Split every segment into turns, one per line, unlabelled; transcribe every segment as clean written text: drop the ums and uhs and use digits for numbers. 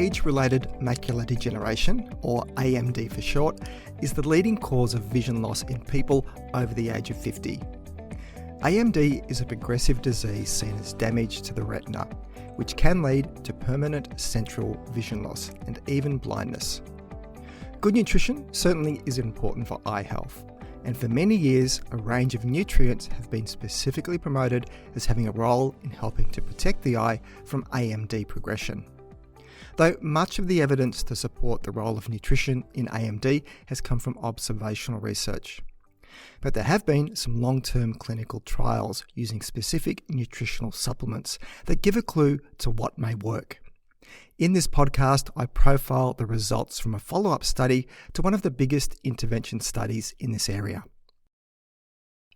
Age-related macular degeneration, or AMD for short, is the leading cause of vision loss in people over the age of 50. AMD is a progressive disease seen as damage to the retina, which can lead to permanent central vision loss and even blindness. Good nutrition certainly is important for eye health, and for many years a range of nutrients have been specifically promoted as having a role in helping to protect the eye from AMD progression. Though much of the evidence to support the role of nutrition in AMD has come from observational research. But there have been some long-term clinical trials using specific nutritional supplements that give a clue to what may work. In this podcast, I profile the results from a follow-up study to one of the biggest intervention studies in this area.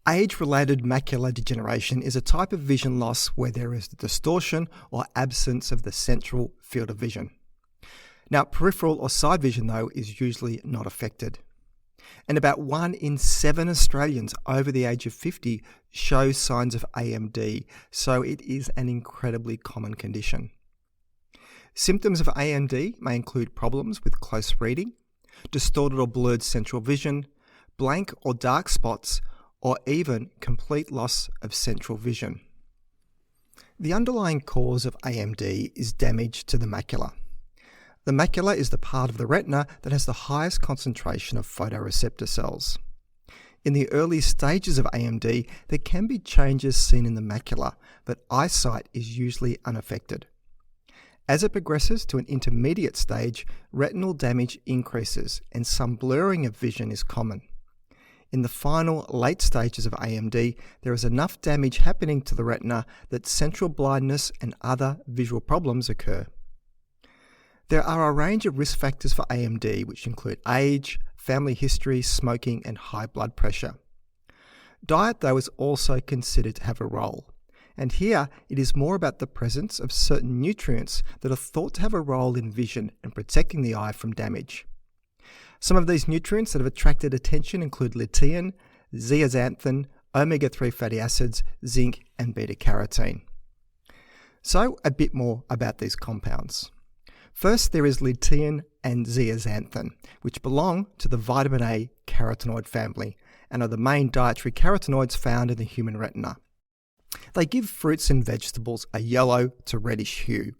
Age-related macular degeneration is a type of vision loss where there is a distortion or absence of the central field of vision. Now, peripheral or side vision, though, is usually not affected. And about 1 in 7 Australians over the age of 50 show signs of AMD, so it is an incredibly common condition. Symptoms of AMD may include problems with close reading, distorted or blurred central vision, blank or dark spots, or even complete loss of central vision. The underlying cause of AMD is damage to the macula. The macula is the part of the retina that has the highest concentration of photoreceptor cells. In the early stages of AMD, there can be changes seen in the macula, but eyesight is usually unaffected. As it progresses to an intermediate stage, retinal damage increases and some blurring of vision is common. In the final late stages of AMD, there is enough damage happening to the retina that central blindness and other visual problems occur. There are a range of risk factors for AMD, which include age, family history, smoking, and high blood pressure. Diet, though, is also considered to have a role. And here, it is more about the presence of certain nutrients that are thought to have a role in vision and protecting the eye from damage. Some of these nutrients that have attracted attention include lutein, zeaxanthin, omega-3 fatty acids, zinc, and beta-carotene. So, a bit more about these compounds. First, there is lutein and zeaxanthin, which belong to the vitamin A carotenoid family and are the main dietary carotenoids found in the human retina. They give fruits and vegetables a yellow to reddish hue,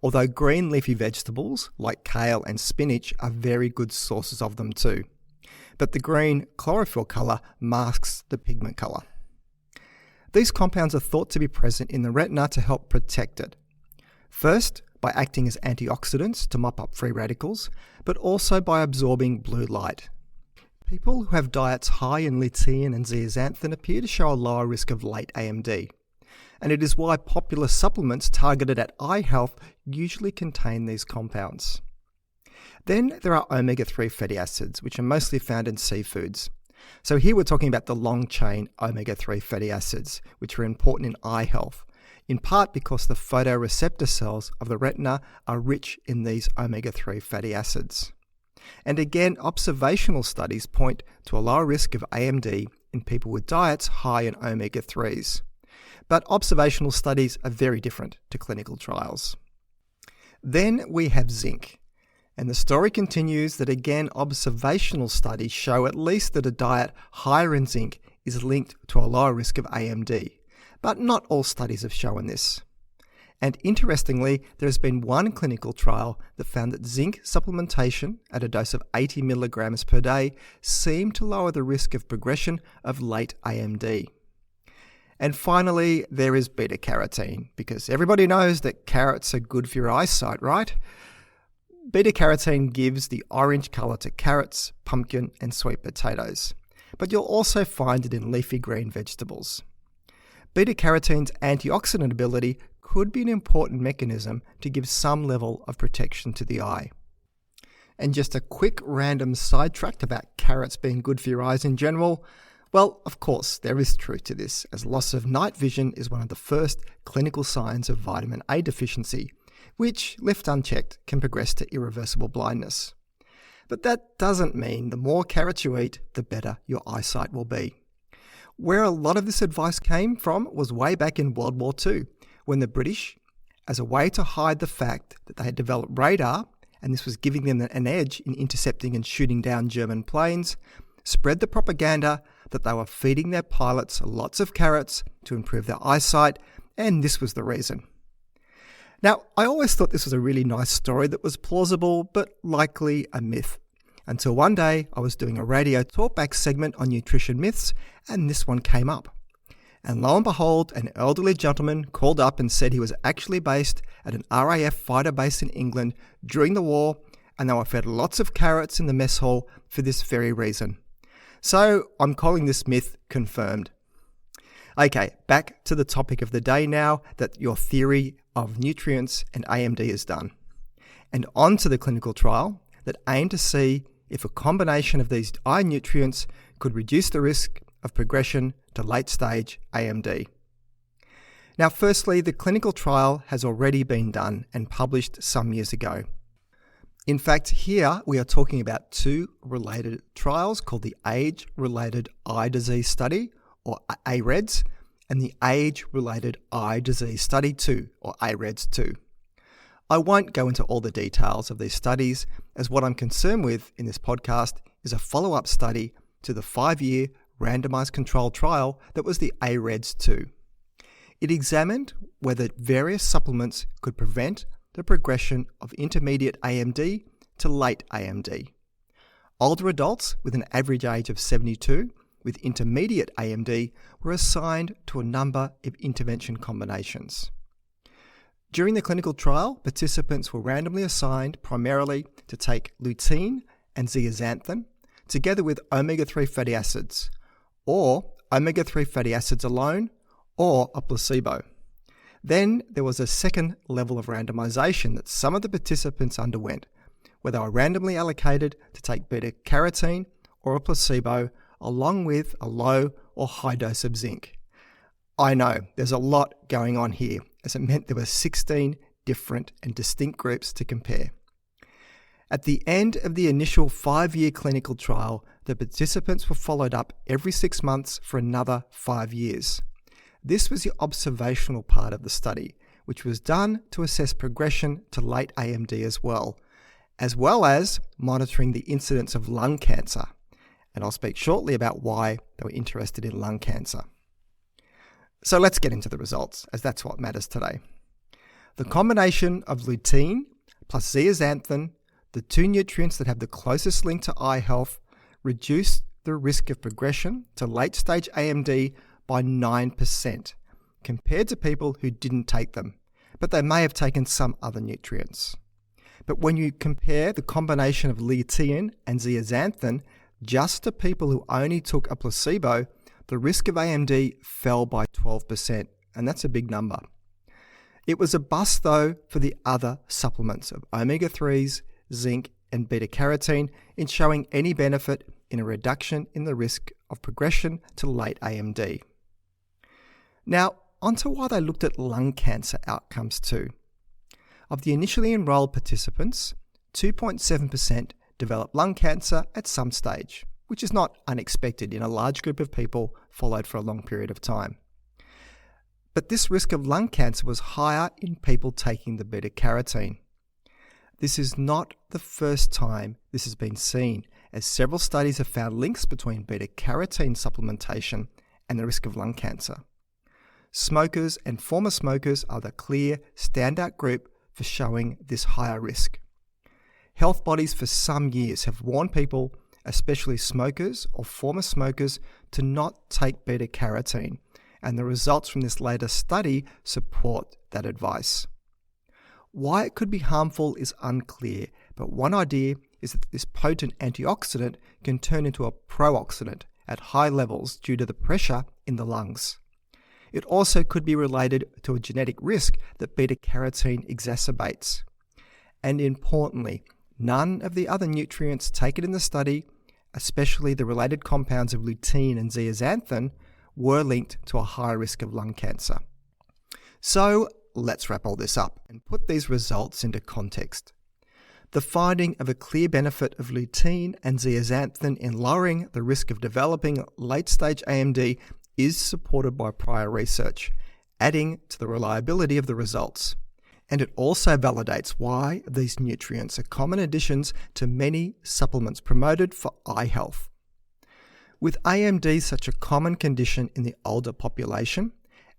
although green leafy vegetables like kale and spinach are very good sources of them too. But the green chlorophyll colour masks the pigment colour. These compounds are thought to be present in the retina to help protect it. First, by acting as antioxidants to mop up free radicals, but also by absorbing blue light. People who have diets high in lutein and zeaxanthin appear to show a lower risk of late AMD, and it is why popular supplements targeted at eye health usually contain these compounds. Then there are omega-3 fatty acids, which are mostly found in seafoods. So here we're talking about the long-chain omega-3 fatty acids, which are important in eye health, in part because the photoreceptor cells of the retina are rich in these omega-3 fatty acids. And again, observational studies point to a lower risk of AMD in people with diets high in omega-3s. But observational studies are very different to clinical trials. Then we have zinc. And the story continues that again, observational studies show at least that a diet higher in zinc is linked to a lower risk of AMD. But not all studies have shown this. And interestingly, there has been one clinical trial that found that zinc supplementation at a dose of 80 milligrams per day seemed to lower the risk of progression of late AMD. And finally, there is beta-carotene, because everybody knows that carrots are good for your eyesight, right? Beta-carotene gives the orange colour to carrots, pumpkin, and sweet potatoes. But you'll also find it in leafy green vegetables. Beta-carotene's antioxidant ability could be an important mechanism to give some level of protection to the eye. And just a quick random sidetrack about carrots being good for your eyes in general. Well, of course, there is truth to this, as loss of night vision is one of the first clinical signs of vitamin A deficiency, which, left unchecked, can progress to irreversible blindness. But that doesn't mean the more carrots you eat, the better your eyesight will be. Where a lot of this advice came from was way back in World War II, when the British, as a way to hide the fact that they had developed radar, and this was giving them an edge in intercepting and shooting down German planes, spread the propaganda that they were feeding their pilots lots of carrots to improve their eyesight, and this was the reason. Now, I always thought this was a really nice story that was plausible, but likely a myth. Until one day, I was doing a radio talkback segment on nutrition myths, and this one came up. And lo and behold, an elderly gentleman called up and said he was actually based at an RAF fighter base in England during the war, and they were fed lots of carrots in the mess hall for this very reason. So I'm calling this myth confirmed. Okay, back to the topic of the day now that your theory of nutrients and AMD is done. And on to the clinical trial that aimed to see if a combination of these eye nutrients could reduce the risk of progression to late-stage AMD. Now, firstly, the clinical trial has already been done and published some years ago. In fact, here we are talking about two related trials called the Age-Related Eye Disease Study, or AREDS, and the Age-Related Eye Disease Study 2, or AREDS 2. I won't go into all the details of these studies, as what I'm concerned with in this podcast is a follow-up study to the 5-year randomized controlled trial that was the AREDS 2. It examined whether various supplements could prevent the progression of intermediate AMD to late AMD. Older adults with an average age of 72 with intermediate AMD were assigned to a number of intervention combinations. During the clinical trial, participants were randomly assigned primarily to take lutein and zeaxanthin together with omega-3 fatty acids, or omega-3 fatty acids alone, or a placebo. Then there was a second level of randomization that some of the participants underwent, where they were randomly allocated to take beta-carotene or a placebo, along with a low or high dose of zinc. I know, there's a lot going on here, as it meant there were 16 different and distinct groups to compare. At the end of the initial 5-year clinical trial, the participants were followed up every 6 months for another 5 years. This was the observational part of the study, which was done to assess progression to late AMD as well as monitoring the incidence of lung cancer. And I'll speak shortly about why they were interested in lung cancer. So let's get into the results, as that's what matters today. The combination of lutein plus zeaxanthin, the two nutrients that have the closest link to eye health, reduced the risk of progression to late-stage AMD by 9%, compared to people who didn't take them, but they may have taken some other nutrients. But when you compare the combination of lutein and zeaxanthin just to people who only took a placebo, the risk of AMD fell by 12%, and that's a big number. It was a bust, though, for the other supplements of omega-3s, zinc, and beta-carotene in showing any benefit in a reduction in the risk of progression to late AMD. Now, onto why they looked at lung cancer outcomes too. Of the initially enrolled participants, 2.7% developed lung cancer at some stage, which is not unexpected in a large group of people followed for a long period of time. But this risk of lung cancer was higher in people taking the beta-carotene. This is not the first time this has been seen, as several studies have found links between beta-carotene supplementation and the risk of lung cancer. Smokers and former smokers are the clear standout group for showing this higher risk. Health bodies for some years have warned people, especially smokers or former smokers, to not take beta-carotene, and the results from this latest study support that advice. Why it could be harmful is unclear, but one idea is that this potent antioxidant can turn into a pro-oxidant at high levels due to the pressure in the lungs. It also could be related to a genetic risk that beta-carotene exacerbates. And importantly, none of the other nutrients taken in the study, especially the related compounds of lutein and zeaxanthin, were linked to a higher risk of lung cancer. So let's wrap all this up and put these results into context. The finding of a clear benefit of lutein and zeaxanthin in lowering the risk of developing late-stage AMD is supported by prior research, adding to the reliability of the results. And it also validates why these nutrients are common additions to many supplements promoted for eye health. With AMD such a common condition in the older population,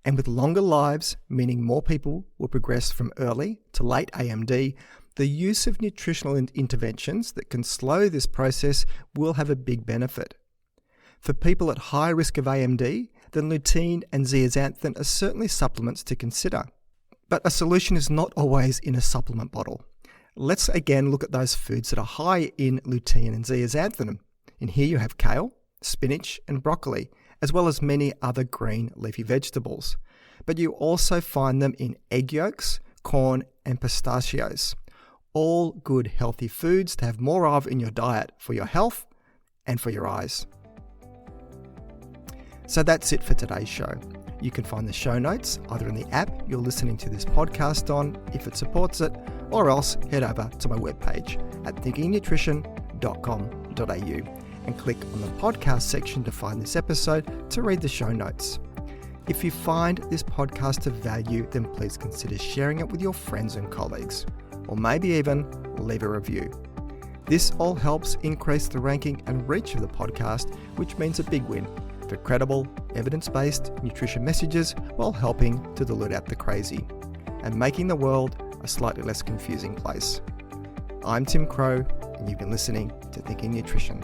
and with longer lives, meaning more people will progress from early to late AMD, the use of nutritional interventions that can slow this process will have a big benefit. For people at high risk of AMD, then lutein and zeaxanthin are certainly supplements to consider. But a solution is not always in a supplement bottle. Let's again look at those foods that are high in lutein and zeaxanthin. In here you have kale, spinach and broccoli, as well as many other green leafy vegetables. But you also find them in egg yolks, corn and pistachios. All good healthy foods to have more of in your diet for your health and for your eyes. So that's it for today's show. You can find the show notes either in the app you're listening to this podcast on, if it supports it, or else head over to my webpage at thinkingnutrition.com.au and click on the podcast section to find this episode to read the show notes. If you find this podcast of value, then please consider sharing it with your friends and colleagues, or maybe even leave a review. This all helps increase the ranking and reach of the podcast, which means a big win for credible, evidence-based nutrition messages while helping to dilute out the crazy and making the world a slightly less confusing place. I'm Tim Crowe, and you've been listening to Thinking Nutrition.